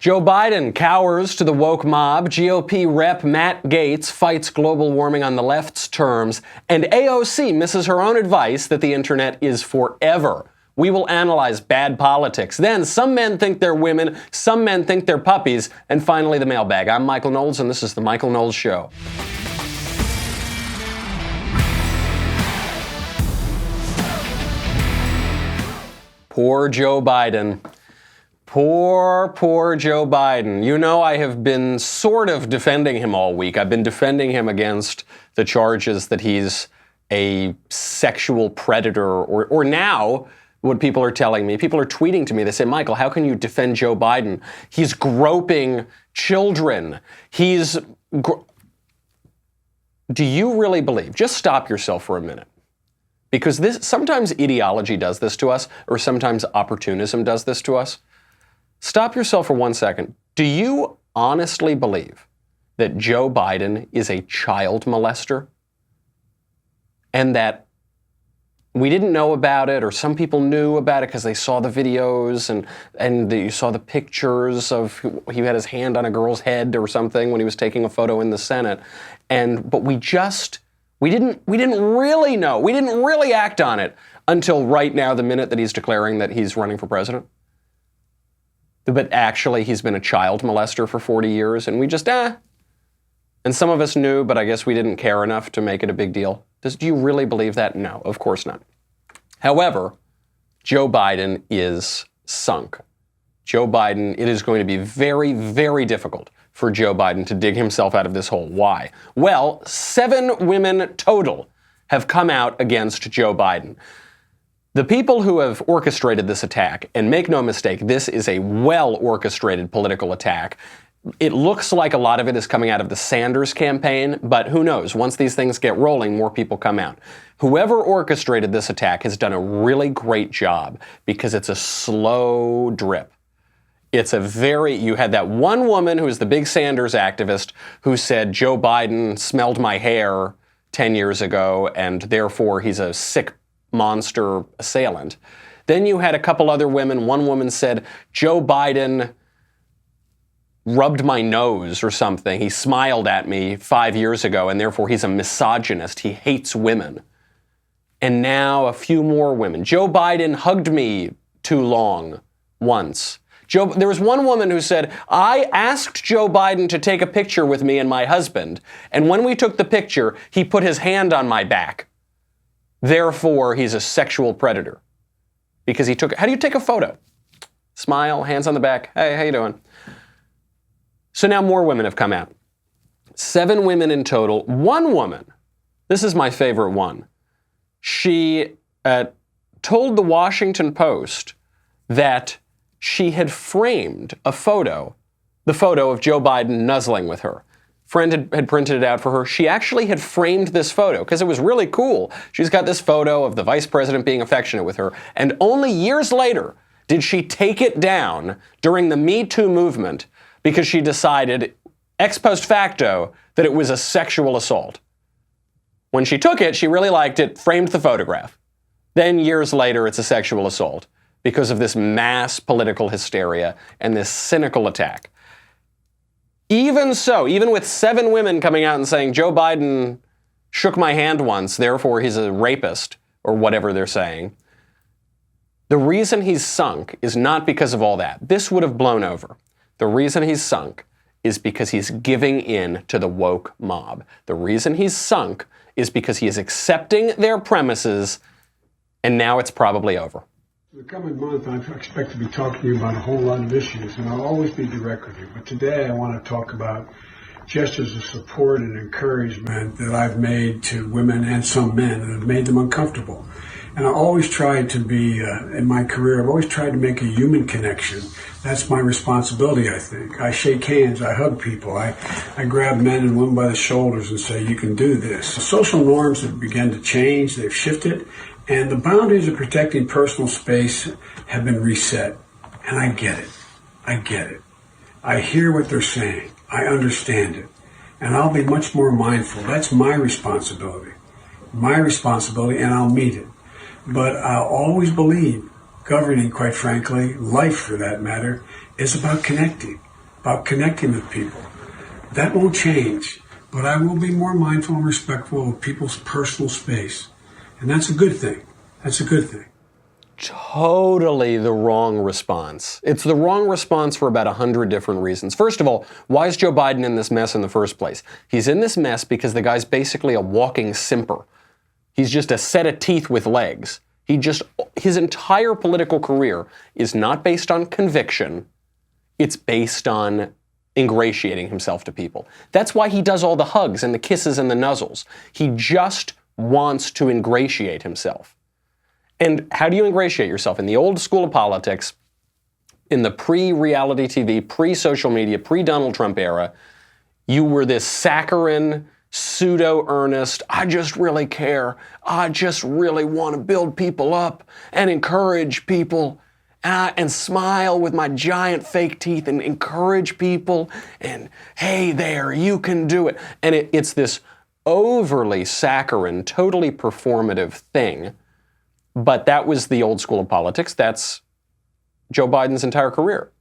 Joe Biden cowers to the woke mob, GOP Rep Matt Gaetz fights global warming on the left's terms, and AOC misses her own advice that the internet is forever. We will analyze bad politics. Then, some men think they're women, some men think they're puppies, and finally the mailbag. I'm Michael Knowles, and this is The Michael Knowles Show. Poor Joe Biden. Poor Joe Biden. You know, I have been sort of defending him all week. I've been defending him against the charges that he's a sexual predator, or now what people are telling me. People are tweeting to me. They say, Michael, how can you defend Joe Biden? He's groping children. Do you really believe? Just stop yourself for a minute. Because sometimes ideology does this to us, or sometimes opportunism does this to us. Stop yourself for 1 second. Do you honestly believe that Joe Biden is a child molester? And that we didn't know about it, or some people knew about it because they saw the videos and you saw the pictures of he had his hand on a girl's head or something when he was taking a photo in the Senate. But we didn't really know. We didn't really act on it until right now, the minute that he's declaring that he's running for president. But actually, he's been a child molester for 40 years, and we just, And some of us knew, but I guess we didn't care enough to make it a big deal. Do you really believe that? No, of course not. However, Joe Biden is sunk. Joe Biden, it is going to be very, very difficult for Joe Biden to dig himself out of this hole. Why? Well, 7 women total have come out against Joe Biden. The people who have orchestrated this attack, and make no mistake, this is a well-orchestrated political attack. It looks like a lot of it is coming out of the Sanders campaign, but who knows? Once these things get rolling, more people come out. Whoever orchestrated this attack has done a really great job because it's a slow drip. You had that one woman who was the big Sanders activist who said Joe Biden smelled my hair 10 years ago and therefore he's a sick monster assailant. Then you had a couple other women. One woman said Joe Biden rubbed my nose or something. He smiled at me 5 years ago and therefore he's a misogynist. He hates women. And now a few more women. Joe Biden hugged me too long once. There was one woman who said, I asked Joe Biden to take a picture with me and my husband, and when we took the picture, he put his hand on my back. Therefore, he's a sexual predator. Because how do you take a photo? Smile, hands on the back. Hey, how you doing? So now more women have come out. 7 women in total. One woman, this is my favorite one. She told the Washington Post that she had framed the photo of Joe Biden nuzzling with her. Friend had printed it out for her. She actually had framed this photo because it was really cool. She's got this photo of the vice president being affectionate with her. And only years later did she take it down during the Me Too movement because she decided, ex post facto, that it was a sexual assault. When she took it, she really liked it, framed the photograph. Then years later, it's a sexual assault because of this mass political hysteria and this cynical attack. Even so, even with 7 women coming out and saying, Joe Biden shook my hand once, therefore he's a rapist, or whatever they're saying, the reason he's sunk is not because of all that. This would have blown over. The reason he's sunk is because he's giving in to the woke mob. The reason he's sunk is because he is accepting their premises, and now it's probably over. In the coming month, I expect to be talking to you about a whole lot of issues, and I'll always be direct with you. But today I want to talk about gestures of support and encouragement that I've made to women and some men that have made them uncomfortable. And I always tried to be, in my career, I've always tried to make a human connection. That's my responsibility, I think. I shake hands, I hug people, I grab men and women by the shoulders and say, you can do this. The social norms have begun to change, they've shifted. And the boundaries of protecting personal space have been reset. And I get it. I get it. I hear what they're saying. I understand it. And I'll be much more mindful. That's my responsibility. My responsibility, and I'll meet it. But I'll always believe governing, quite frankly, life for that matter, is about connecting. about connecting with people. That won't change, but I will be more mindful and respectful of people's personal space. And that's a good thing. That's a good thing. Totally the wrong response. It's the wrong response for about 100 different reasons. First of all, why is Joe Biden in this mess in the first place? He's in this mess because the guy's basically a walking simper. He's just a set of teeth with legs. His entire political career is not based on conviction. It's based on ingratiating himself to people. That's why he does all the hugs and the kisses and the nuzzles. He just wants to ingratiate himself. And how do you ingratiate yourself? In the old school of politics, in the pre-reality TV, pre-social media, pre-Donald Trump era, you were this saccharine, pseudo-earnest, I just really care, I just really want to build people up and encourage people, and smile with my giant fake teeth and encourage people, and hey there, you can do it. And it's this overly saccharine, totally performative thing. But that was the old school of politics. That's Joe Biden's entire career.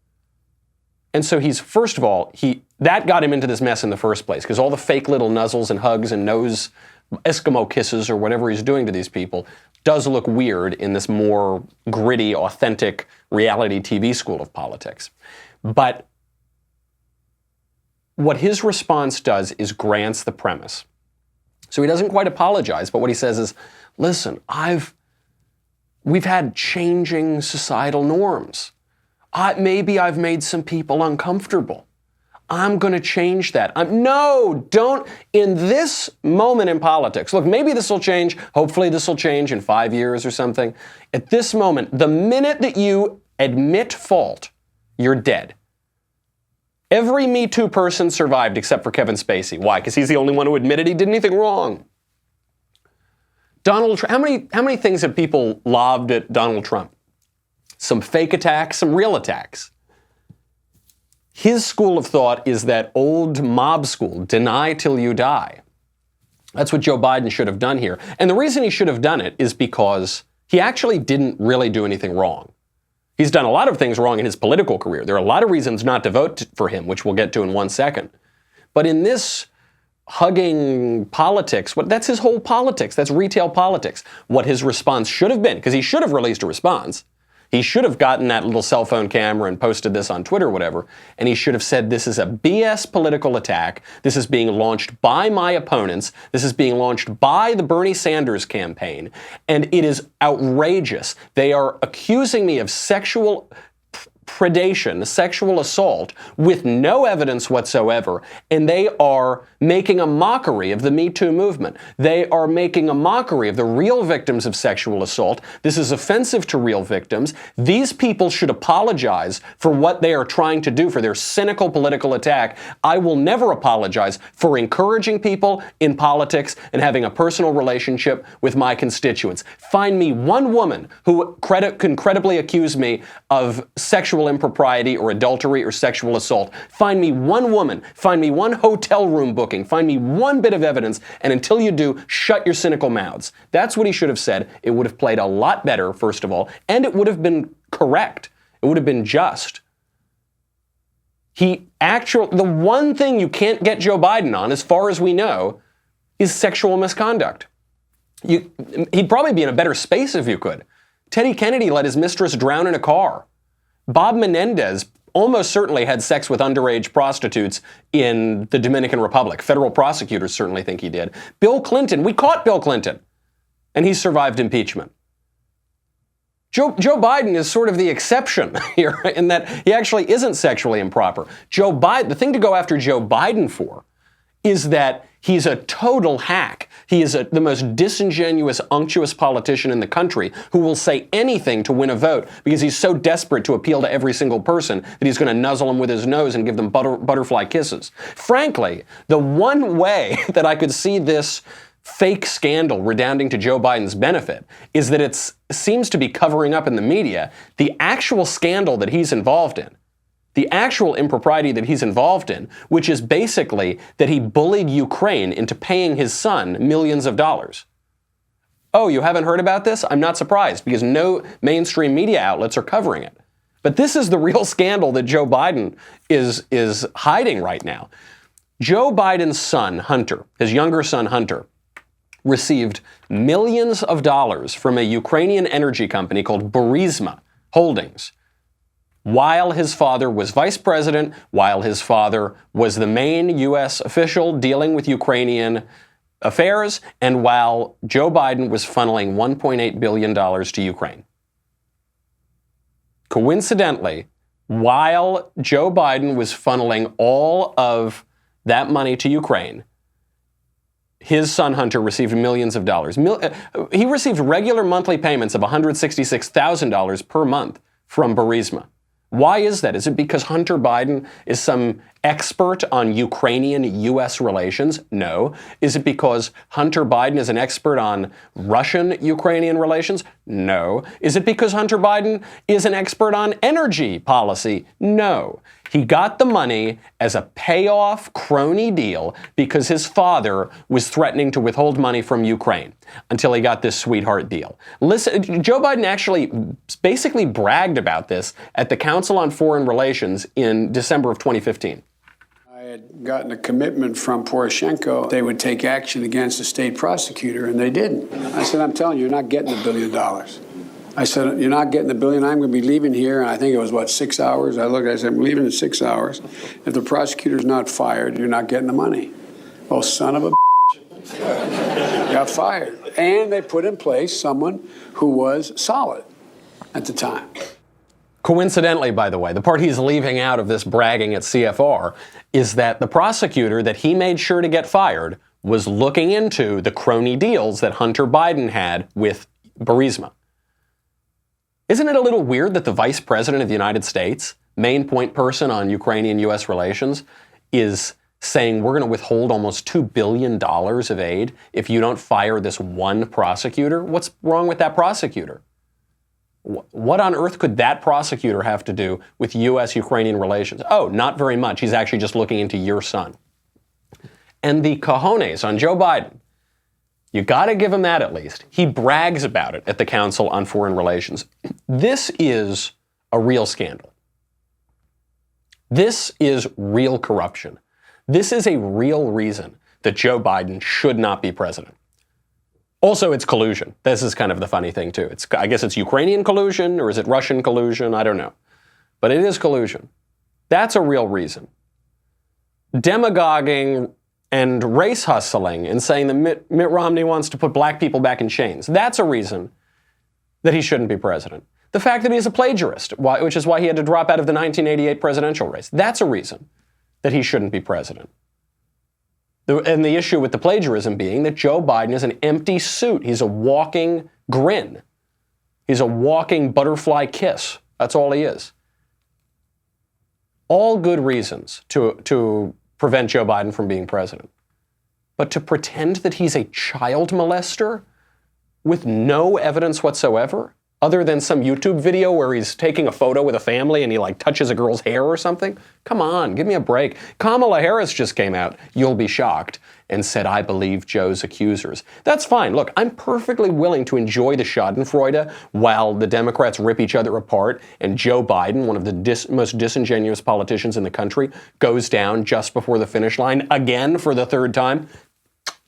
And so first of all, that got him into this mess in the first place, because all the fake little nuzzles and hugs and nose Eskimo kisses or whatever he's doing to these people does look weird in this more gritty, authentic reality TV school of politics. But what his response does is grants the premise. So he doesn't quite apologize, but what he says is, listen, we've had changing societal norms. Maybe I've made some people uncomfortable. I'm going to change that. No, don't. In this moment in politics, look, maybe this will change. Hopefully this will change in 5 years or something. At this moment, the minute that you admit fault, you're dead. Every Me Too person survived except for Kevin Spacey. Why? Because he's the only one who admitted he did anything wrong. Donald Trump, how many things have people lobbed at Donald Trump? Some fake attacks, some real attacks. His school of thought is that old mob school, deny till you die. That's what Joe Biden should have done here. And the reason he should have done it is because he actually didn't really do anything wrong. He's done a lot of things wrong in his political career. There are a lot of reasons not to vote for him, which we'll get to in 1 second. But in this hugging politics, that's his whole politics. That's retail politics. What his response should have been, because he should have released a response. He should have gotten that little cell phone camera and posted this on Twitter or whatever, and he should have said, this is a BS political attack. This is being launched by my opponents. This is being launched by the Bernie Sanders campaign, and it is outrageous. They are accusing me of sexual predation, sexual assault, with no evidence whatsoever, and they are making a mockery of the Me Too movement. They are making a mockery of the real victims of sexual assault. This is offensive to real victims. These people should apologize for what they are trying to do, for their cynical political attack. I will never apologize for encouraging people in politics and having a personal relationship with my constituents. Find me one woman who can credibly accuse me of sexual impropriety or adultery or sexual assault. Find me one woman, find me one hotel room booking, find me one bit of evidence, and until you do, shut your cynical mouths. That's what he should have said. It would have played a lot better, first of all, and it would have been correct. It would have been just. The one thing you can't get Joe Biden on, as far as we know, is sexual misconduct. He'd probably be in a better space if you could. Teddy Kennedy let his mistress drown in a car. Bob Menendez almost certainly had sex with underage prostitutes in the Dominican Republic. Federal prosecutors certainly think he did. Bill Clinton, we caught Bill Clinton, and he survived impeachment. Joe Biden is sort of the exception here in that he actually isn't sexually improper. The thing to go after Joe Biden for is that he's a total hack. He is the most disingenuous, unctuous politician in the country who will say anything to win a vote because he's so desperate to appeal to every single person that he's going to nuzzle them with his nose and give them butterfly kisses. Frankly, the one way that I could see this fake scandal redounding to Joe Biden's benefit is that it seems to be covering up in the media the actual scandal that he's involved in. The actual impropriety that he's involved in, which is basically that he bullied Ukraine into paying his son millions of dollars. Oh, you haven't heard about this? I'm not surprised, because no mainstream media outlets are covering it. But this is the real scandal that Joe Biden is hiding right now. Joe Biden's son, Hunter, his younger son, Hunter, received millions of dollars from a Ukrainian energy company called Burisma Holdings while his father was vice president, while his father was the main U.S. official dealing with Ukrainian affairs, and while Joe Biden was funneling $1.8 billion to Ukraine. Coincidentally, while Joe Biden was funneling all of that money to Ukraine, his son Hunter received millions of dollars. He received regular monthly payments of $166,000 per month from Burisma. Why is that? Is it because Hunter Biden is some expert on Ukrainian-U.S. relations? No. Is it because Hunter Biden is an expert on Russian-Ukrainian relations? No. Is it because Hunter Biden is an expert on energy policy? No. He got the money as a payoff crony deal because his father was threatening to withhold money from Ukraine until he got this sweetheart deal. Listen, Joe Biden actually basically bragged about this at the Council on Foreign Relations in December of 2015. I had gotten a commitment from Poroshenko they would take action against the state prosecutor, and they didn't. I said, I'm telling you, you're not getting $1 billion. I said, you're not getting $1 billion. I'm going to be leaving here. And I think it was, 6 hours? I said, I'm leaving in 6 hours. If the prosecutor's not fired, you're not getting the money. Oh, son of a bitch. Got fired. And they put in place someone who was solid at the time. Coincidentally, by the way, the part he's leaving out of this bragging at CFR is that the prosecutor that he made sure to get fired was looking into the crony deals that Hunter Biden had with Burisma. Isn't it a little weird that the Vice President of the United States, main point person on Ukrainian-U.S. relations, is saying we're going to withhold almost $2 billion of aid if you don't fire this one prosecutor? What's wrong with that prosecutor? What on earth could that prosecutor have to do with U.S.-Ukrainian relations? Oh, not very much. He's actually just looking into your son. And the cojones on Joe Biden, you got to give him that at least. He brags about it at the Council on Foreign Relations. This is a real scandal. This is real corruption. This is a real reason that Joe Biden should not be president. Also, it's collusion. This is kind of the funny thing, too. I guess it's Ukrainian collusion, or is it Russian collusion? I don't know. But it is collusion. That's a real reason. Demagoguing and race hustling and saying that Mitt Romney wants to put black people back in chains. That's a reason that he shouldn't be president. The fact that he's a plagiarist, which is why he had to drop out of the 1988 presidential race, that's a reason that he shouldn't be president. And the issue with the plagiarism being that Joe Biden is an empty suit. He's a walking grin. He's a walking butterfly kiss. That's all he is. All good reasons to prevent Joe Biden from being president. But to pretend that he's a child molester with no evidence whatsoever, other than some YouTube video where he's taking a photo with a family and he touches a girl's hair or something? Come on, give me a break. Kamala Harris just came out, you'll be shocked, and said, I believe Joe's accusers. That's fine. Look, I'm perfectly willing to enjoy the schadenfreude while the Democrats rip each other apart and Joe Biden, one of the most disingenuous politicians in the country, goes down just before the finish line again for the third time.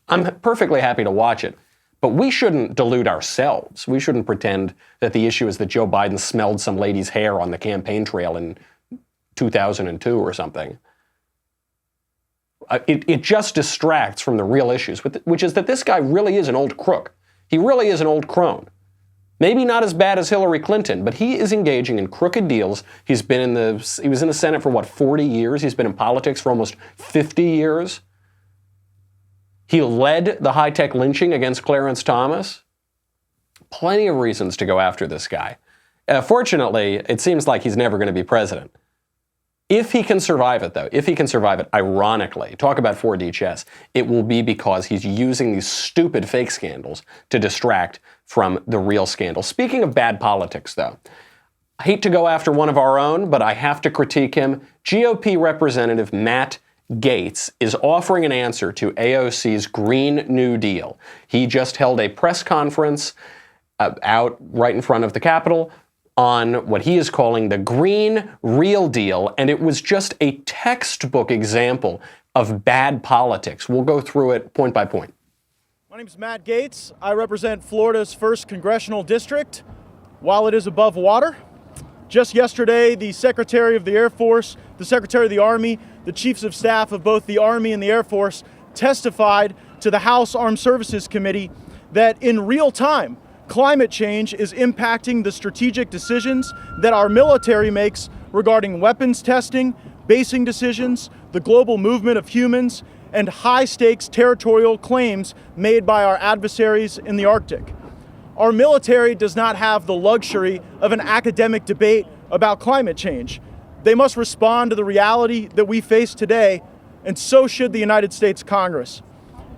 I'm perfectly happy to watch it. But we shouldn't delude ourselves. We shouldn't pretend that the issue is that Joe Biden smelled some lady's hair on the campaign trail in 2002 or something. It just distracts from the real issues, which is that this guy really is an old crook. He really is an old crone. Maybe not as bad as Hillary Clinton, but he is engaging in crooked deals. He was in the Senate for 40 years? He's been in politics for almost 50 years. He led the high-tech lynching against Clarence Thomas. Plenty of reasons to go after this guy. Fortunately, it seems like he's never going to be president. If he can survive it, though, ironically, talk about 4D chess, it will be because he's using these stupid fake scandals to distract from the real scandal. Speaking of bad politics, though, I hate to go after one of our own, but I have to critique him. GOP Representative Matt Gaetz is offering an answer to AOC's Green New Deal. He just held a press conference out right in front of the Capitol on what he is calling the Green Real Deal, and it was just a textbook example of bad politics. We'll go through it point by point. My name is Matt Gaetz. I represent Florida's 1st Congressional District. While it is above water, just yesterday, the Secretary of the Air Force, the Secretary of the Army, the Chiefs of Staff of both the Army and the Air Force testified to the House Armed Services Committee that in real time, climate change is impacting the strategic decisions that our military makes regarding weapons testing, basing decisions, the global movement of humans, and high-stakes territorial claims made by our adversaries in the Arctic. Our military does not have the luxury of an academic debate about climate change. They must respond to the reality that we face today, and so should the United States Congress.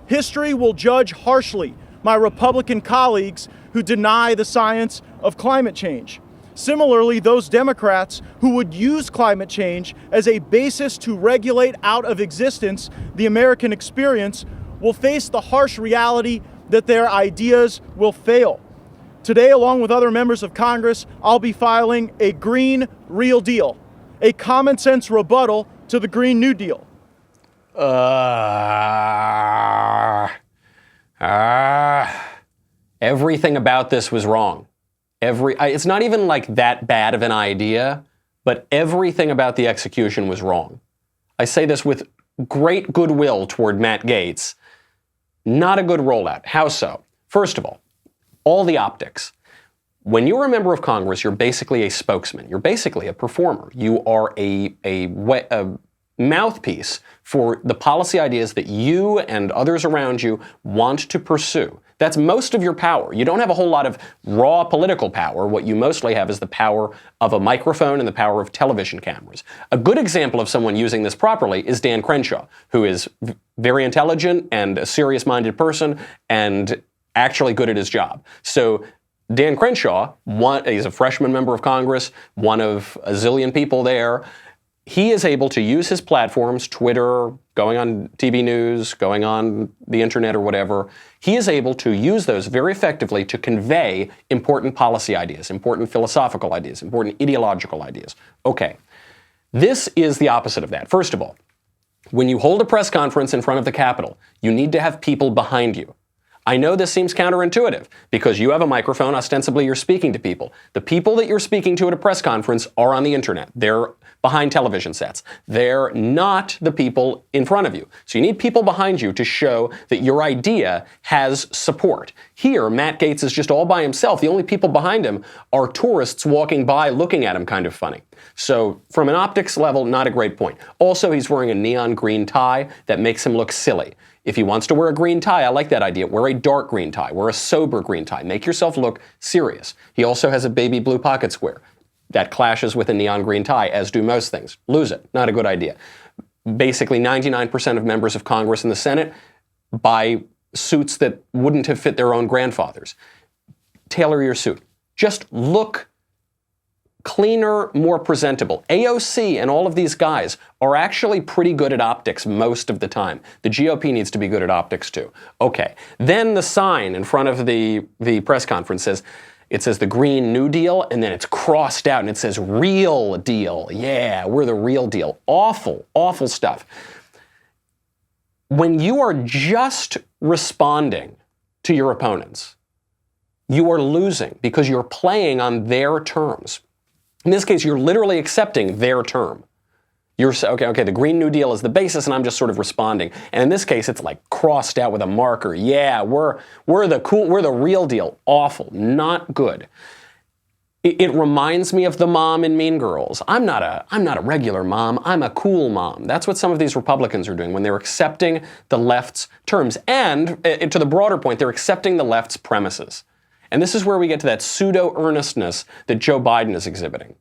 History will judge harshly my Republican colleagues who deny the science of climate change. Similarly, those Democrats who would use climate change as a basis to regulate out of existence the American experience will face the harsh reality that their ideas will fail. Today, along with other members of Congress, I'll be filing a Green Real Deal, a common sense rebuttal to the Green New Deal. Everything about this was wrong. It's not even like that bad of an idea, but everything about the execution was wrong. I say this with great goodwill toward Matt Gaetz. Not a good rollout. How so? First of all the optics. When you're a member of Congress, you're basically a spokesman. You're basically a performer. You are a mouthpiece for the policy ideas that you and others around you want to pursue. That's most of your power. You don't have a whole lot of raw political power. What you mostly have is the power of a microphone and the power of television cameras. A good example of someone using this properly is Dan Crenshaw, who is very intelligent and a serious-minded person and actually good at his job. So Dan Crenshaw, he's a freshman member of Congress, one of a zillion people there. He is able to use his platforms, Twitter, going on TV news, going on the internet or whatever. He is able to use those very effectively to convey important policy ideas, important philosophical ideas, important ideological ideas. Okay, this is the opposite of that. First of all, when you hold a press conference in front of the Capitol, you need to have people behind you. I know this seems counterintuitive because you have a microphone, ostensibly you're speaking to people. The people that you're speaking to at a press conference are on the internet. They're behind television sets. They're not the people in front of you. So you need people behind you to show that your idea has support. Here, Matt Gaetz is just all by himself. The only people behind him are tourists walking by looking at him kind of funny. So from an optics level, not a great point. Also, he's wearing a neon green tie that makes him look silly. If he wants to wear a green tie, I like that idea. Wear a dark green tie. Wear a sober green tie. Make yourself look serious. He also has a baby blue pocket square. That clashes with a neon green tie, as do most things. Lose it. Not a good idea. Basically, 99% of members of Congress and the Senate buy suits that wouldn't have fit their own grandfathers. Tailor your suit. Just look cleaner, more presentable. AOC and all of these guys are actually pretty good at optics most of the time. The GOP needs to be good at optics too. Okay. Then the sign in front of the press conference says, it says the Green New Deal, and then it's crossed out and it says Real Deal. Yeah, we're the real deal. Awful, awful stuff. When you are just responding to your opponents, you are losing because you're playing on their terms. In this case, you're literally accepting their term. You're okay, the Green New Deal is the basis, and I'm just sort of responding. And in this case, it's like crossed out with a marker. Yeah, we're the real deal. Awful, not good. It reminds me of the mom in Mean Girls. I'm not a regular mom. I'm a cool mom. That's what some of these Republicans are doing when they're accepting the left's terms. And to the broader point, they're accepting the left's premises. And this is where we get to that pseudo-earnestness that Joe Biden is exhibiting.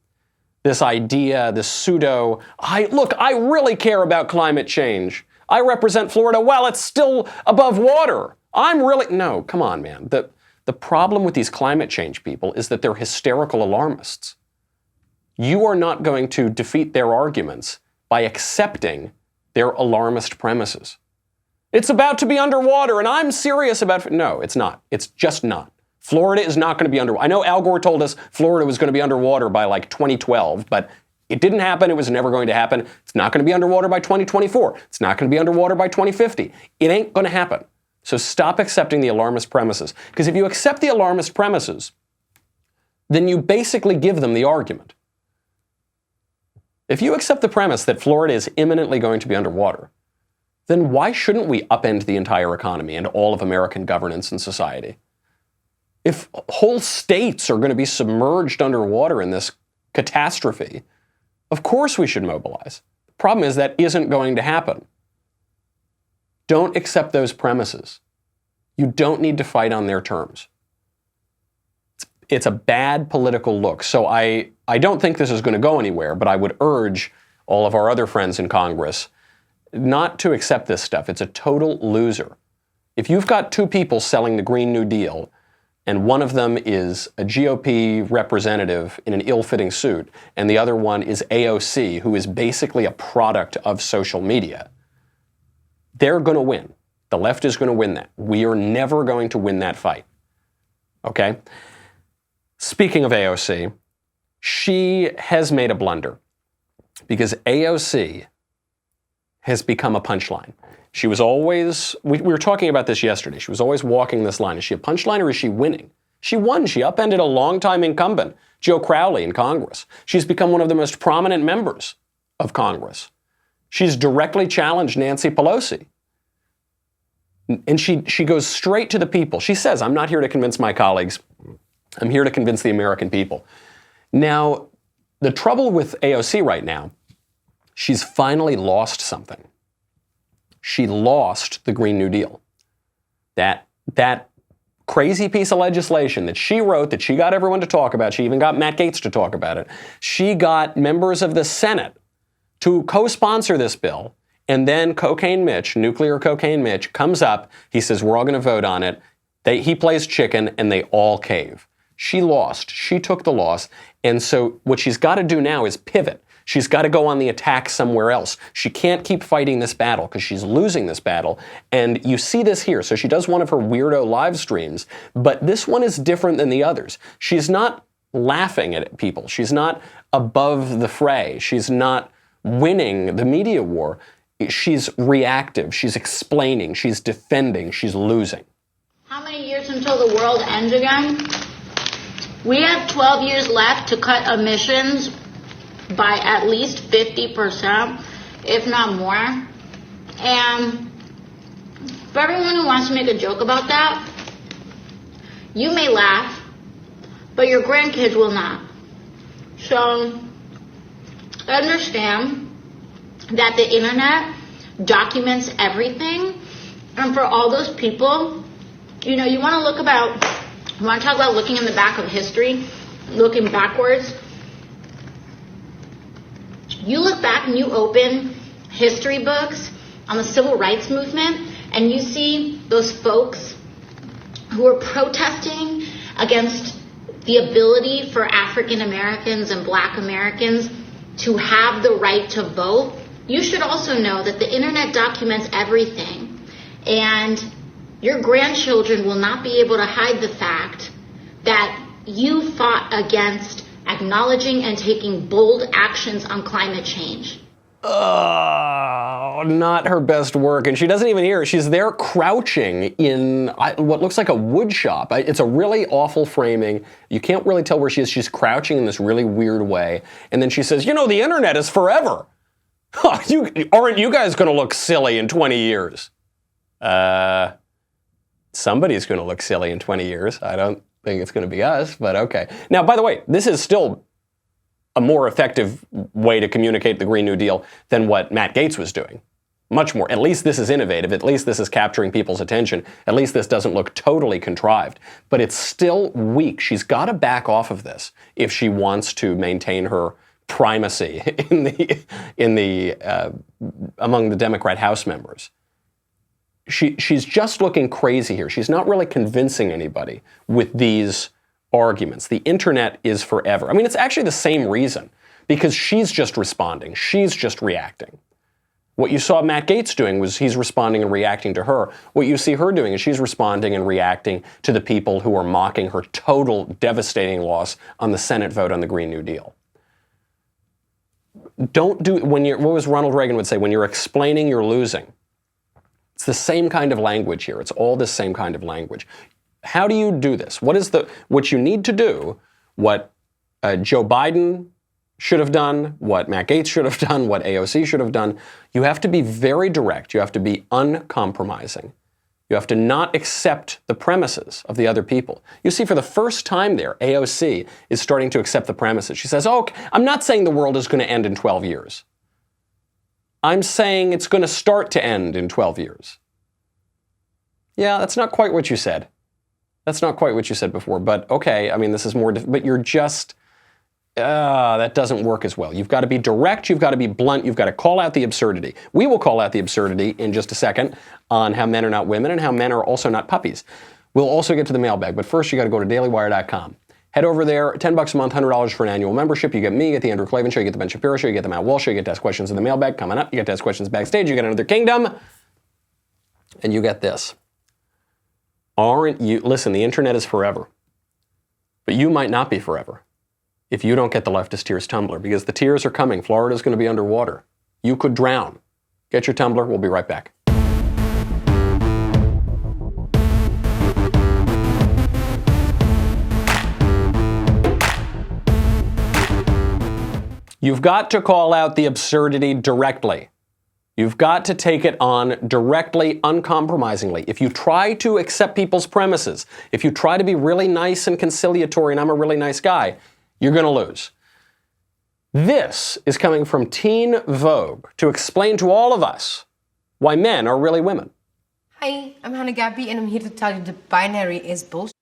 This idea, this pseudo, I really care about climate change. I represent Florida. Well, it's still above water. No, come on, man. The problem with these climate change people is that they're hysterical alarmists. You are not going to defeat their arguments by accepting their alarmist premises. It's about to be underwater, and I'm serious about it. No, it's not. It's just not. Florida is not going to be underwater. I know Al Gore told us Florida was going to be underwater by like 2012, but it didn't happen. It was never going to happen. It's not going to be underwater by 2024. It's not going to be underwater by 2050. It ain't going to happen. So stop accepting the alarmist premises. Because if you accept the alarmist premises, then you basically give them the argument. If you accept the premise that Florida is imminently going to be underwater, then why shouldn't we upend the entire economy and all of American governance and society? If whole states are going to be submerged underwater in this catastrophe, of course we should mobilize. The problem is that isn't going to happen. Don't accept those premises. You don't need to fight on their terms. It's a bad political look. So I don't think this is going to go anywhere, but I would urge all of our other friends in Congress not to accept this stuff. It's a total loser. If you've got two people selling the Green New Deal, and one of them is a GOP representative in an ill-fitting suit, and the other one is AOC, who is basically a product of social media, they're going to win. The left is going to win that. We are never going to win that fight. Okay? Speaking of AOC, she has made a blunder because AOC has become a punchline. She was always, we were talking about this yesterday, she was always walking this line. Is she a punchline or is she winning? She won. She upended a longtime incumbent, Joe Crowley, in Congress. She's become one of the most prominent members of Congress. She's directly challenged Nancy Pelosi. And she goes straight to the people. She says, I'm not here to convince my colleagues. I'm here to convince the American people. Now, the trouble with AOC right now, she's finally lost something. She lost the Green New Deal. That crazy piece of legislation that she wrote, that she got everyone to talk about, she even got Matt Gaetz to talk about it. She got members of the Senate to co-sponsor this bill, and then Cocaine Mitch, Nuclear Cocaine Mitch, comes up, he says, we're all going to vote on it. He plays chicken, and they all cave. She lost. She took the loss, and so what she's got to do now is pivot. She's got to go on the attack somewhere else. She can't keep fighting this battle because she's losing this battle. And you see this here. So she does one of her weirdo live streams, but this one is different than the others. She's not laughing at people. She's not above the fray. She's not winning the media war. She's reactive. She's explaining. She's defending. She's losing. How many years until the world ends again? We have 12 years left to cut emissions by at least 50%, if not more. And for everyone who wants to make a joke about that, you may laugh, but your grandkids will not. So understand that the internet documents everything. And for all those people, you want to talk about looking in the back of history, looking backwards. You look back and you open history books on the civil rights movement and you see those folks who were protesting against the ability for African Americans and Black Americans to have the right to vote. You should also know that the internet documents everything, and your grandchildren will not be able to hide the fact that you fought against acknowledging and taking bold actions on climate change. Oh, not her best work. And she doesn't even hear it. She's there crouching in what looks like a wood shop. It's a really awful framing. You can't really tell where she is. She's crouching in this really weird way. And then she says, the internet is forever. Aren't you guys going to look silly in 20 years? Somebody's going to look silly in 20 years. I don't think it's going to be us, but okay. Now, by the way, this is still a more effective way to communicate the Green New Deal than what Matt Gaetz was doing. Much more. At least this is innovative. At least this is capturing people's attention. At least this doesn't look totally contrived. But it's still weak. She's got to back off of this if she wants to maintain her primacy among the Democrat House members. She's just looking crazy here. She's not really convincing anybody with these arguments. The internet is forever. I mean, it's actually the same reason, because she's just responding. She's just reacting. What you saw Matt Gaetz doing was he's responding and reacting to her. What you see her doing is she's responding and reacting to the people who are mocking her total devastating loss on the Senate vote on the Green New Deal. Don't do, what was Ronald Reagan would say, when you're explaining, you're losing. It's the same kind of language here. It's all the same kind of language. How do you do this? What you need to do, what Joe Biden should have done, what Matt Gaetz should have done, what AOC should have done, you have to be very direct. You have to be uncompromising. You have to not accept the premises of the other people. You see, for the first time there, AOC is starting to accept the premises. She says, oh, I'm not saying the world is going to end in 12 years. I'm saying it's going to start to end in 12 years. Yeah, that's not quite what you said. That's not quite what you said before, but okay, I mean, this is more, but you're just, that doesn't work as well. You've got to be direct, you've got to be blunt, you've got to call out the absurdity. We will call out the absurdity in just a second on how men are not women and how men are also not puppies. We'll also get to the mailbag, but first you got to go to dailywire.com. Head over there, $10 a month, $100 for an annual membership. You get me, you get the Andrew Klavan Show, you get the Ben Shapiro Show, you get the Matt Walsh Show, you get to ask questions in the mailbag. Coming up, you get to ask questions backstage, you get Another Kingdom, and you get this. Aren't you, listen, the internet is forever, but you might not be forever if you don't get the Leftist Tears tumbler, because the tears are coming. Florida's going to be underwater. You could drown. Get your tumbler. We'll be right back. You've got to call out the absurdity directly. You've got to take it on directly, uncompromisingly. If you try to accept people's premises, if you try to be really nice and conciliatory, and I'm a really nice guy, you're going to lose. This is coming from Teen Vogue to explain to all of us why men are really women. Hi, I'm Hannah Gabby, and I'm here to tell you the binary is bullshit.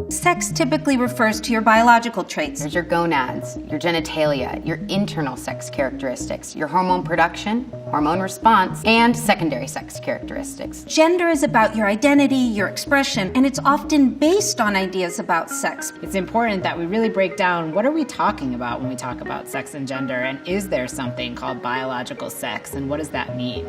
Sex typically refers to your biological traits. There's your gonads, your genitalia, your internal sex characteristics, your hormone production, hormone response, and secondary sex characteristics. Gender is about your identity, your expression, and it's often based on ideas about sex. It's important that we really break down what are we talking about when we talk about sex and gender, and is there something called biological sex, and what does that mean?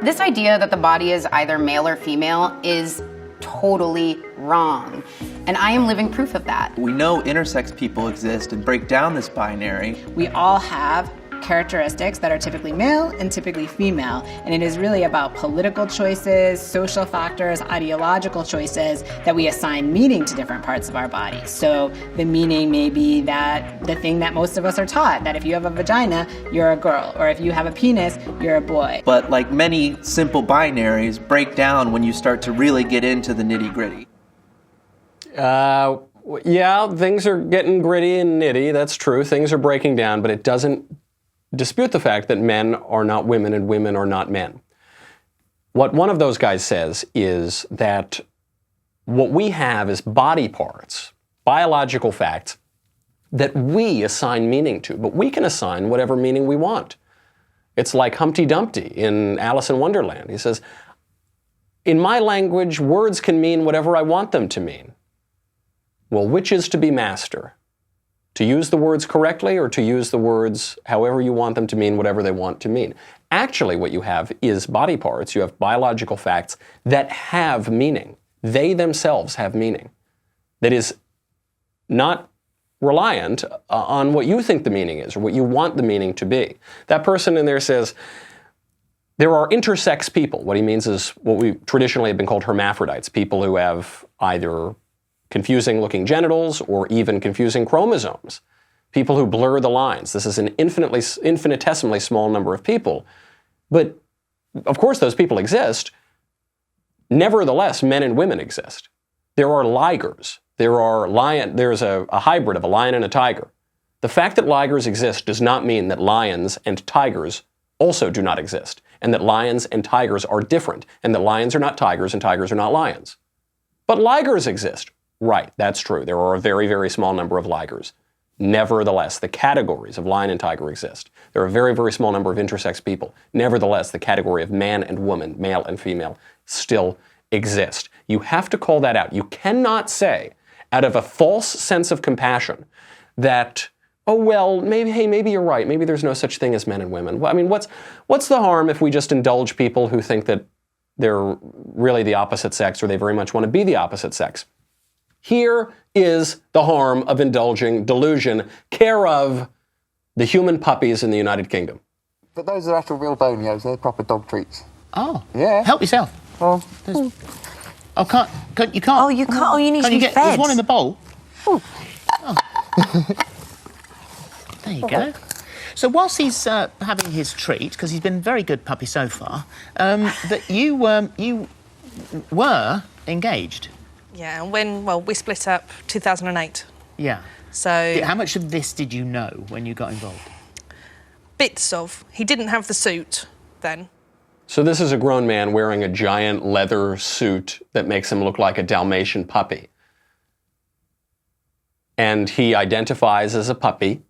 This idea that the body is either male or female is totally wrong. And I am living proof of that. We know intersex people exist and break down this binary. We all have characteristics that are typically male and typically female, and it is really about political choices, social factors, ideological choices that we assign meaning to different parts of our body. So the meaning may be that the thing that most of us are taught, that if you have a vagina, you're a girl, or if you have a penis, you're a boy. But like many simple binaries, break down when you start to really get into the nitty-gritty. Yeah, things are getting gritty and nitty, that's true. Things are breaking down, but it doesn't dispute the fact that men are not women and women are not men. What one of those guys says is that what we have is body parts, biological facts, that we assign meaning to, but we can assign whatever meaning we want. It's like Humpty Dumpty in Alice in Wonderland. He says, in my language, words can mean whatever I want them to mean. Well, which is to be master? To use the words correctly or to use the words however you want them to mean whatever they want to mean? Actually, what you have is body parts. You have biological facts that have meaning. They themselves have meaning. That is not reliant on what you think the meaning is or what you want the meaning to be. That person in there says, there are intersex people. What he means is what we traditionally have been called hermaphrodites, people who have either confusing looking genitals or even confusing chromosomes. People who blur the lines. This is an infinitesimally small number of people. But of course those people exist. Nevertheless, men and women exist. There are ligers. There's a hybrid of a lion and a tiger. The fact that ligers exist does not mean that lions and tigers also do not exist, and that lions and tigers are different, and that lions are not tigers and tigers are not lions. But ligers exist. Right, that's true. There are a very, very small number of ligers. Nevertheless, the categories of lion and tiger exist. There are a very, very small number of intersex people. Nevertheless, the category of man and woman, male and female, still exist. You have to call that out. You cannot say, out of a false sense of compassion that, oh, well, maybe you're right. Maybe there's no such thing as men and women. Well, I mean, what's the harm if we just indulge people who think that they're really the opposite sex or they very much want to be the opposite sex? Here is the harm of indulging delusion, care of the human puppies in the United Kingdom. But those are actual real bonios. They're proper dog treats. Oh. Yeah. Help yourself. Oh. Oh, you can't. Oh, you can't. Oh, you need to be fed. There's one in the bowl. Oh. There you go. So whilst he's having his treat, because he's been a very good puppy so far, that you were engaged. Yeah, we split up 2008. Yeah. So How much of this did you know when you got involved? Bits of. He didn't have the suit then. So this is a grown man wearing a giant leather suit that makes him look like a Dalmatian puppy. And he identifies as a puppy,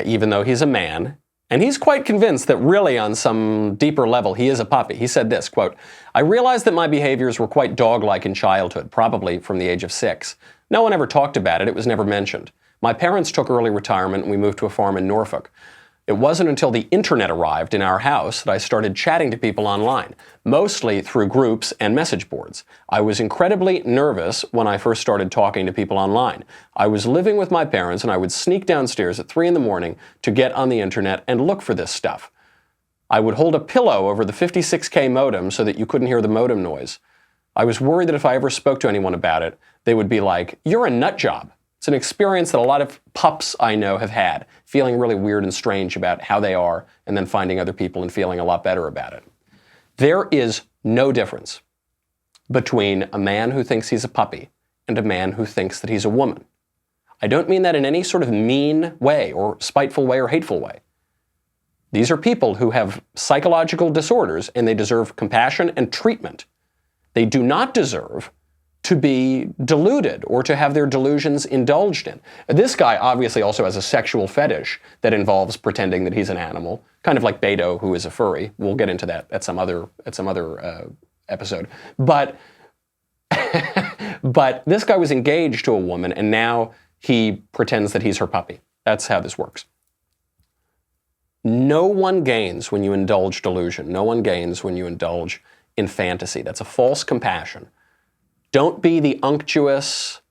even though he's a man. And he's quite convinced that really on some deeper level, he is a puppy. He said this, quote, "I realized that my behaviors were quite dog-like in childhood, probably from the age of 6. No one ever talked about it. It was never mentioned. My parents took early retirement and we moved to a farm in Norfolk. It wasn't until the internet arrived in our house that I started chatting to people online, mostly through groups and message boards. I was incredibly nervous when I first started talking to people online. I was living with my parents and I would sneak downstairs at 3 in the morning to get on the internet and look for this stuff. I would hold a pillow over the 56K modem so that you couldn't hear the modem noise. I was worried that if I ever spoke to anyone about it, they would be like, 'You're a nut job.' It's an experience that a lot of pups I know have had, feeling really weird and strange about how they are, and then finding other people and feeling a lot better about it. There is no difference between a man who thinks he's a puppy and a man who thinks that he's a woman. I don't mean that in any sort of mean way or spiteful way or hateful way. These are people who have psychological disorders and they deserve compassion and treatment. They do not deserve to be deluded or to have their delusions indulged in. This guy obviously also has a sexual fetish that involves pretending that he's an animal, kind of like Beto, who is a furry. We'll get into that at some other episode. But this guy was engaged to a woman, and now he pretends that he's her puppy. That's how this works. No one gains when you indulge delusion. No one gains when you indulge in fantasy. That's a false compassion. Don't be the unctuous,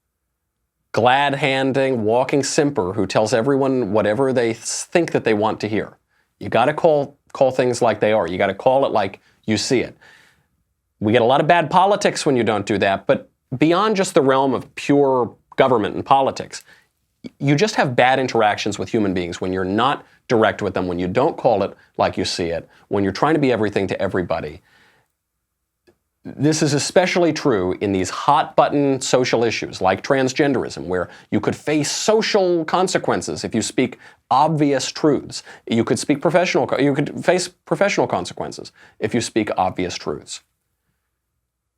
glad-handing, walking simper who tells everyone whatever they think that they want to hear. You got to call things like they are. You got to call it like you see it. We get a lot of bad politics when you don't do that, but beyond just the realm of pure government and politics, you just have bad interactions with human beings when you're not direct with them, when you don't call it like you see it, when you're trying to be everything to everybody. This is especially true in these hot-button social issues like transgenderism, where you could face social consequences if you speak obvious truths. You could face professional consequences if you speak obvious truths.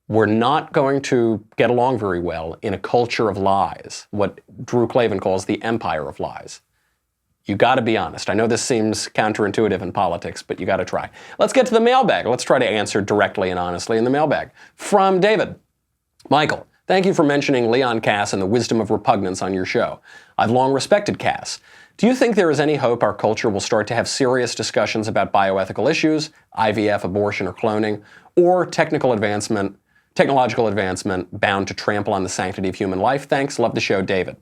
We're not going to get along very well in a culture of lies, what Drew Clavin calls the empire of lies. You got to be honest. I know this seems counterintuitive in politics, but you got to try. Let's get to the mailbag. Let's try to answer directly and honestly in the mailbag. From David. Michael, thank you for mentioning Leon Cass and the wisdom of repugnance on your show. I've long respected Cass. Do you think there is any hope our culture will start to have serious discussions about bioethical issues, IVF, abortion, or cloning, or technological advancement bound to trample on the sanctity of human life? Thanks. Love the show, David.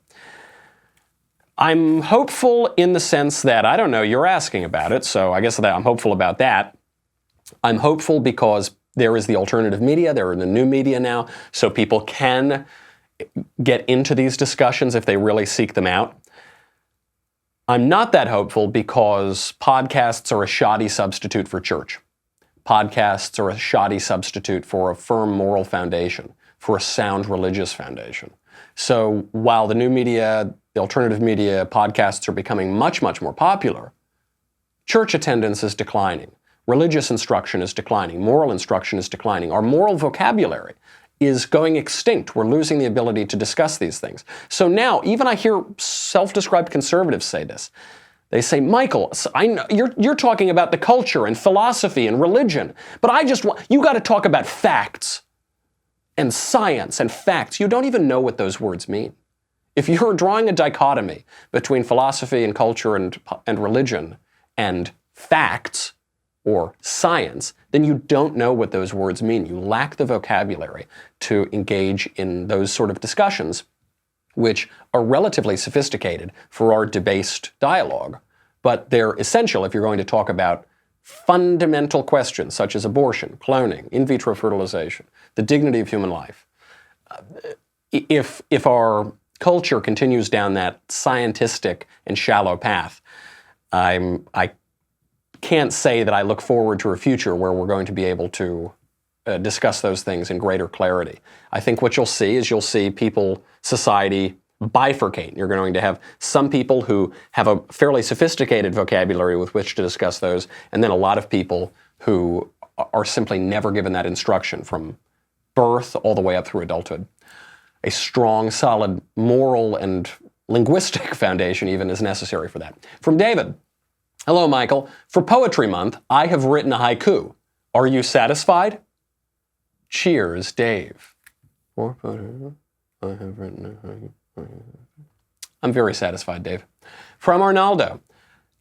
I'm hopeful in the sense that, I don't know, you're asking about it, so I guess that I'm hopeful about that. I'm hopeful because there is the alternative media, there are the new media now, so people can get into these discussions if they really seek them out. I'm not that hopeful because podcasts are a shoddy substitute for church. Podcasts are a shoddy substitute for a firm moral foundation, for a sound religious foundation. So while the new media, the alternative media, podcasts are becoming much, much more popular, church attendance is declining. Religious instruction is declining. Moral instruction is declining. Our moral vocabulary is going extinct. We're losing the ability to discuss these things. So now, even I hear self-described conservatives say this. They say, Michael, I know you're talking about the culture and philosophy and religion, but you got to talk about facts. and science and facts. You don't even know what those words mean. If you're drawing a dichotomy between philosophy and culture and religion and facts or science, then you don't know what those words mean. You lack the vocabulary to engage in those sort of discussions, which are relatively sophisticated for our debased dialogue, but they're essential if you're going to talk about fundamental questions such as abortion, cloning, in vitro fertilization, the dignity of human life. If our culture continues down that scientistic and shallow path, I can't say that I look forward to a future where we're going to be able to discuss those things in greater clarity. I think what you'll see people, society, bifurcate. You're going to have some people who have a fairly sophisticated vocabulary with which to discuss those, and then a lot of people who are simply never given that instruction from birth all the way up through adulthood. A strong, solid moral and linguistic foundation even is necessary for that. From David. Hello, Michael. For Poetry Month, I have written a haiku. Are you satisfied? Cheers, Dave. For Poetry, I have written a haiku. I'm very satisfied, Dave. From Arnaldo.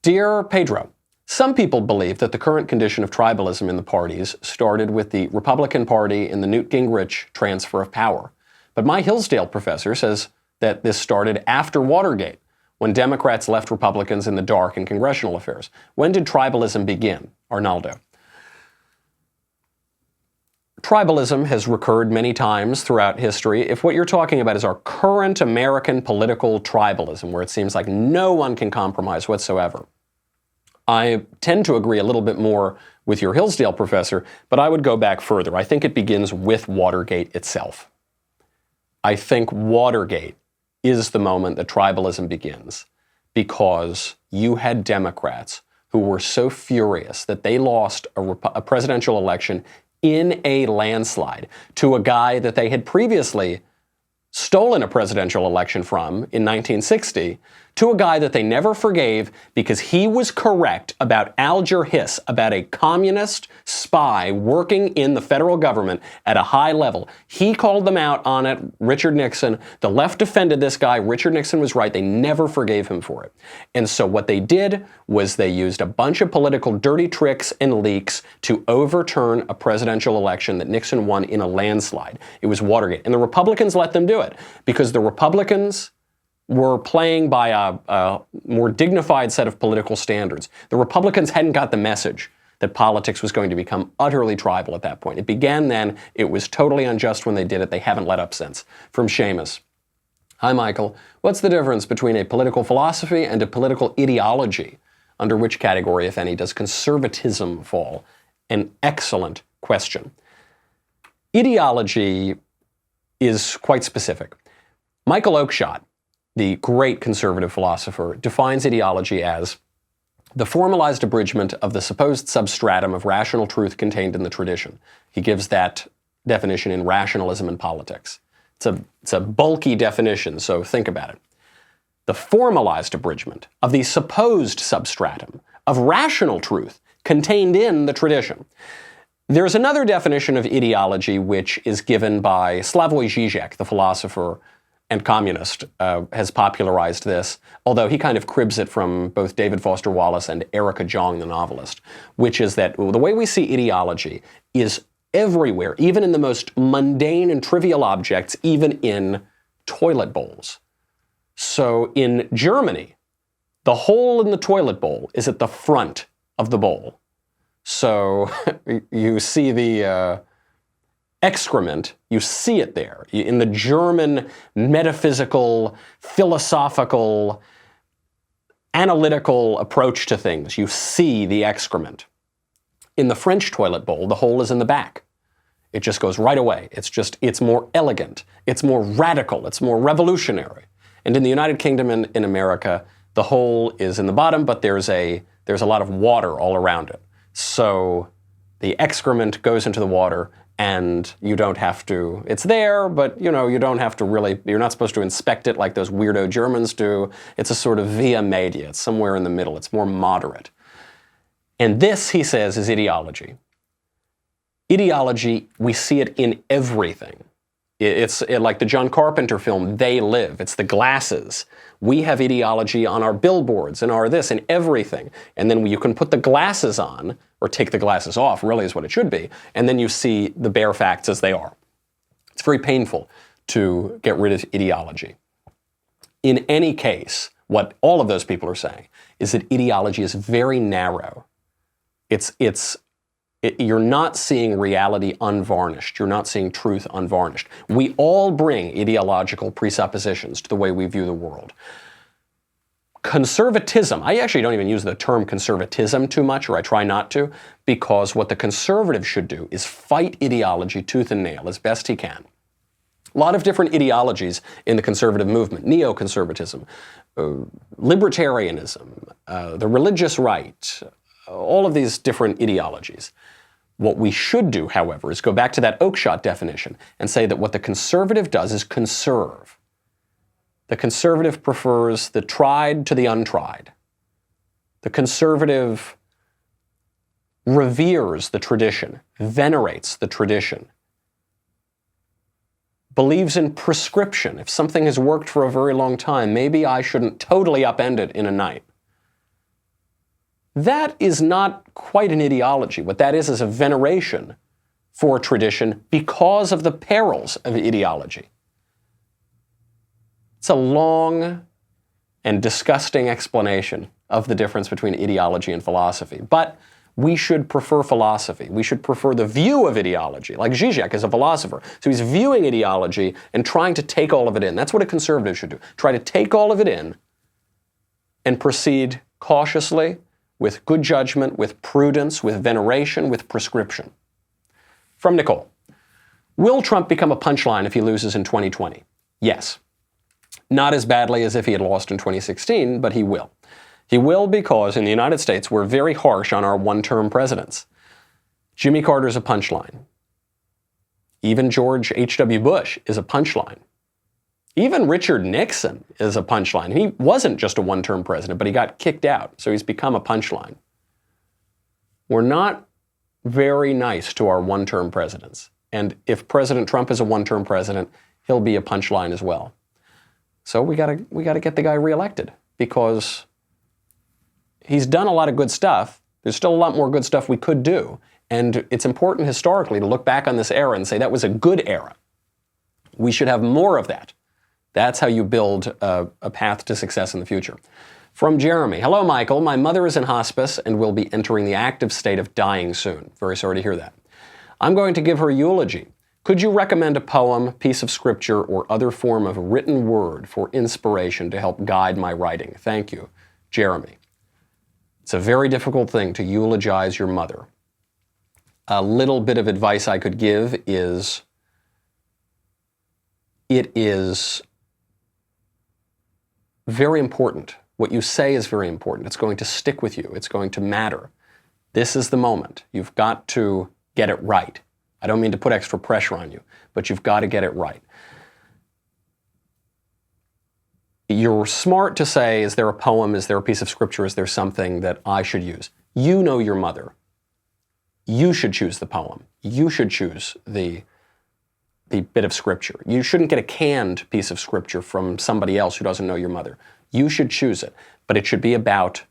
Dear Pedro, some people believe that the current condition of tribalism in the parties started with the Republican Party in the Newt Gingrich transfer of power. But my Hillsdale professor says that this started after Watergate, when Democrats left Republicans in the dark in congressional affairs. When did tribalism begin? Arnaldo. Tribalism has recurred many times throughout history. If what you're talking about is our current American political tribalism, where it seems like no one can compromise whatsoever, I tend to agree a little bit more with your Hillsdale professor, but I would go back further. I think it begins with Watergate itself. I think Watergate is the moment that tribalism begins, because you had Democrats who were so furious that they lost a presidential election in a landslide to a guy that they had previously stolen a presidential election from in 1960, to a guy that they never forgave because he was correct about Alger Hiss, about a communist spy working in the federal government at a high level. He called them out on it, Richard Nixon. The left defended this guy. Richard Nixon was right. They never forgave him for it. And so what they did was they used a bunch of political dirty tricks and leaks to overturn a presidential election that Nixon won in a landslide. It was Watergate. And the Republicans let them do it because the Republicans were playing by a more dignified set of political standards. The Republicans hadn't got the message that politics was going to become utterly tribal at that point. It began then. It was totally unjust when they did it. They haven't let up since. From Seamus. Hi, Michael. What's the difference between a political philosophy and a political ideology? Under which category, if any, does conservatism fall? An excellent question. Ideology is quite specific. Michael Oakeshott, the great conservative philosopher, defines ideology as the formalized abridgment of the supposed substratum of rational truth contained in the tradition. He gives that definition in Rationalism and Politics. It's a bulky definition, so think about it. The formalized abridgment of the supposed substratum of rational truth contained in the tradition. There's another definition of ideology which is given by Slavoj Žižek, the philosopher and communist, has popularized this, although he kind of cribs it from both David Foster Wallace and Erica Jong, the novelist, which is that the way we see ideology is everywhere, even in the most mundane and trivial objects, even in toilet bowls. So in Germany, the hole in the toilet bowl is at the front of the bowl. So you see the excrement, you see it there. In the German metaphysical, philosophical, analytical approach to things, you see the excrement. In the French toilet bowl, the hole is in the back. It just goes right away. It's more elegant, it's more radical, it's more revolutionary. And in the United Kingdom and in America, the hole is in the bottom, but there's a lot of water all around it. So the excrement goes into the water, and you don't have to, it's there, but you don't have to really, you're not supposed to inspect it like those weirdo Germans do. It's a sort of via media. It's somewhere in the middle. It's more moderate. And this, he says, is ideology. Ideology, we see it in everything. It's like the John Carpenter film, They Live. It's the glasses. We have ideology on our billboards and our this and everything. And then you can put the glasses on, or take the glasses off, really is what it should be, and then you see the bare facts as they are. It's very painful to get rid of ideology. In any case, what all of those people are saying is that ideology is very narrow. You're not seeing reality unvarnished. You're not seeing truth unvarnished. We all bring ideological presuppositions to the way we view the world. Conservatism, I actually don't even use the term conservatism too much, or I try not to, because what the conservative should do is fight ideology tooth and nail as best he can. A lot of different ideologies in the conservative movement: neoconservatism, libertarianism, the religious right, all of these different ideologies. What we should do, however, is go back to that Oakeshott definition and say that what the conservative does is conserve. The conservative prefers the tried to the untried. The conservative reveres the tradition, venerates the tradition, believes in prescription. If something has worked for a very long time, maybe I shouldn't totally upend it in a night. That is not quite an ideology. What that is a veneration for tradition because of the perils of ideology. It's a long and disgusting explanation of the difference between ideology and philosophy. But we should prefer philosophy. We should prefer the view of ideology, like Zizek is a philosopher. So he's viewing ideology and trying to take all of it in. That's what a conservative should do. Try to take all of it in and proceed cautiously, with good judgment, with prudence, with veneration, with prescription. From Nicole. Will Trump become a punchline if he loses in 2020? Yes. Not as badly as if he had lost in 2016, but he will. He will because in the United States, we're very harsh on our one-term presidents. Jimmy Carter's a punchline. Even George H.W. Bush is a punchline. Even Richard Nixon is a punchline. He wasn't just a one-term president, but he got kicked out, so he's become a punchline. We're not very nice to our one-term presidents. And if President Trump is a one-term president, he'll be a punchline as well. So we gotta get the guy reelected because he's done a lot of good stuff. There's still a lot more good stuff we could do. And it's important historically to look back on this era and say that was a good era. We should have more of that. That's how you build a path to success in the future. From Jeremy. Hello, Michael. My mother is in hospice and will be entering the active state of dying soon. Very sorry to hear that. I'm going to give her a eulogy. Could you recommend a poem, piece of scripture, or other form of written word for inspiration to help guide my writing? Thank you, Jeremy. It's a very difficult thing to eulogize your mother. A little bit of advice I could give is, it is very important. What you say is very important. It's going to stick with you. It's going to matter. This is the moment. You've got to get it right. I don't mean to put extra pressure on you, but you've got to get it right. You're smart to say, is there a poem, is there a piece of scripture, is there something that I should use? You know your mother. You should choose the poem. You should choose the bit of scripture. You shouldn't get a canned piece of scripture from somebody else who doesn't know your mother. You should choose it, but it should be about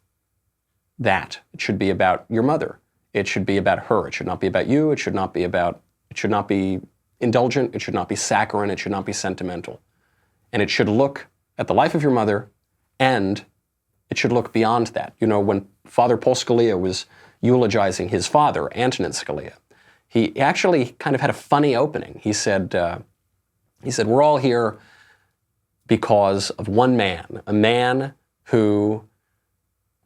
that. It should be about your mother. It should be about her. It should not be about you. It should not be indulgent. It should not be saccharine. It should not be sentimental. And it should look at the life of your mother, and it should look beyond that. You know, when Father Paul Scalia was eulogizing his father, Antonin Scalia, he actually kind of had a funny opening. He said, we're all here because of one man, a man who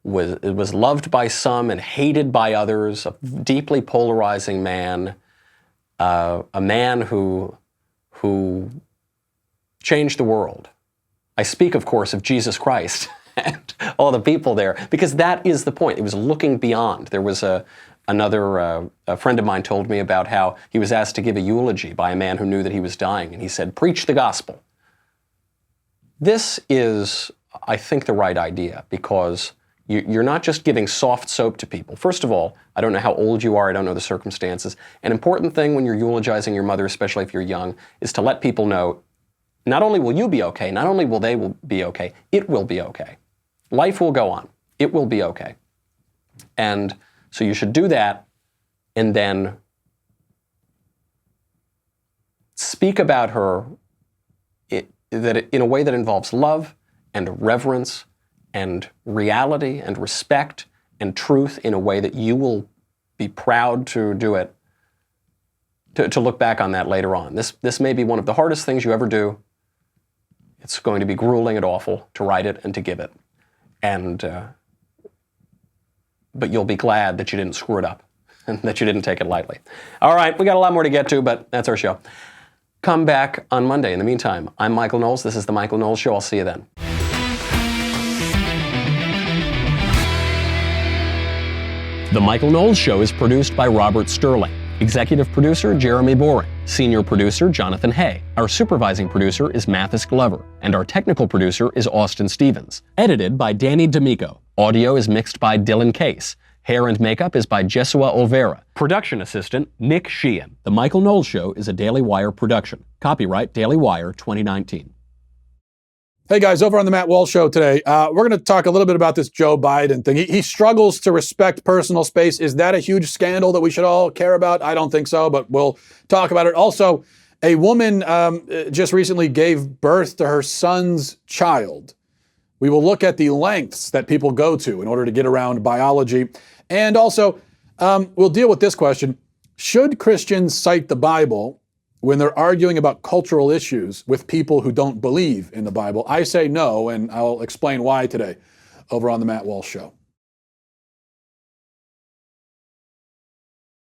was loved by some and hated by others, a deeply polarizing man, a man who changed the world. I speak, of course, of Jesus Christ and all the people there, because that is the point. It was looking beyond. There was a friend of mine told me about how he was asked to give a eulogy by a man who knew that he was dying, and he said, preach the gospel. This is, I think, the right idea, because You're not just giving soft soap to people. First of all, I don't know how old you are. I don't know the circumstances. An important thing when you're eulogizing your mother, especially if you're young, is to let people know, not only will you be okay, not only will they be okay, it will be okay. Life will go on. It will be okay. And so you should do that, and then speak about her in a way that involves love and reverence and reality and respect and truth, in a way that you will be proud to do it, to look back on that later on. This may be one of the hardest things you ever do. It's going to be grueling and awful to write it and to give it. But you'll be glad that you didn't screw it up and that you didn't take it lightly. All right, we got a lot more to get to, but that's our show. Come back on Monday. In the meantime, I'm Michael Knowles. This is The Michael Knowles Show. I'll see you then. The Michael Knowles Show is produced by Robert Sterling. Executive producer, Jeremy Boring. Senior producer, Jonathan Hay. Our supervising producer is Mathis Glover. And our technical producer is Austin Stevens. Edited by Danny D'Amico. Audio is mixed by Dylan Case. Hair and makeup is by Jesua Olvera. Production assistant, Nick Sheehan. The Michael Knowles Show is a Daily Wire production. Copyright Daily Wire 2019. Hey guys, over on the Matt Walsh Show today, we're going to talk a little bit about this Joe Biden thing. He struggles to respect personal space. Is that a huge scandal that we should all care about? I don't think so, but we'll talk about it. Also, a woman just recently gave birth to her son's child. We will look at the lengths that people go to in order to get around biology. And also, we'll deal with this question. Should Christians cite the Bible when they're arguing about cultural issues with people who don't believe in the Bible? I say no, and I'll explain why today over on the Matt Walsh Show.